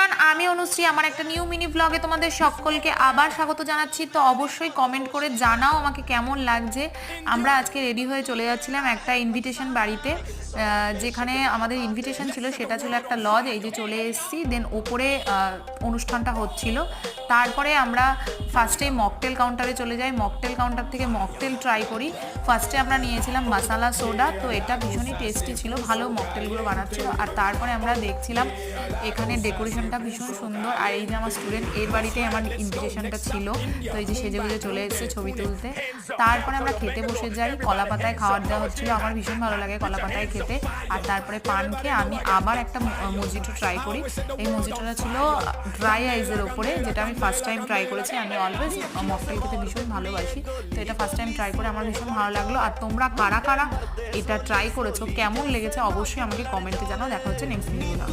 Everyone, আমি অনুশ্রী আমার একটা নিউ মিনি ব্লগে তোমাদের সকলকে আবার স্বাগত জানাচ্ছি। তো অবশ্যই কমেন্ট করে জানাও আমাকে কেমন লাগছে। আমরা আজকে রেডি হয়ে চলে যাচ্ছিলাম একটা ইনভিটেশন বাড়িতে, যেখানে আমাদের ইনভিটেশন ছিল সেটা ছিল একটা লজ। এই যে চলে এসেছি, দেন ওপরে অনুষ্ঠানটা হচ্ছিল। তারপরে আমরা ফার্স্টে মকটেল কাউন্টারে চলে যাই, মকটেল কাউন্টার থেকে মকটেল ট্রাই করি। ফার্স্টে আমরা নিয়েছিলাম মশালা সোডা, তো এটা ভীষণই টেস্টি ছিল, ভালো মকটেলগুলো বানাচ্ছিল। আর তারপরে আমরা দেখছিলাম এখানে ডেকোরেশনটা ভীষণ সুন্দর। আর এই যে আমার স্টুডেন্ট, এর বাড়িতে আমার ইনভিটেশনটা ছিল, তো এই যে সেজে গুজে চলে এসেছে ছবি তুলতে। তারপরে আমরা খেতে বসে যাই, কলা পাতায় খাওয়ার দেওয়া হচ্ছিলো, আমার ভীষণ ভালো লাগে কলা পাতায় খেতে। আর তারপরে পান খেয়ে আমি আবার একটা মজিটো ট্রাই করি। এই মজিটোটা ছিল ড্রাই আইসের ওপরে, যেটা আমি ফার্স্ট টাইম ট্রাই করেছি। আমি অলওয়েজ মকটেল খেতে ভীষণ ভালোবাসি, তো এটা ফার্স্ট টাইম ট্রাই করে আমার ভীষণ ভালো লাগলো। আর তোমরা কারা কারা এটা ট্রাই করেছো, কেমন লেগেছে অবশ্যই আমাকে কমেন্টে জানাও। দেখা হচ্ছে নেক্সট ভিডিওটা।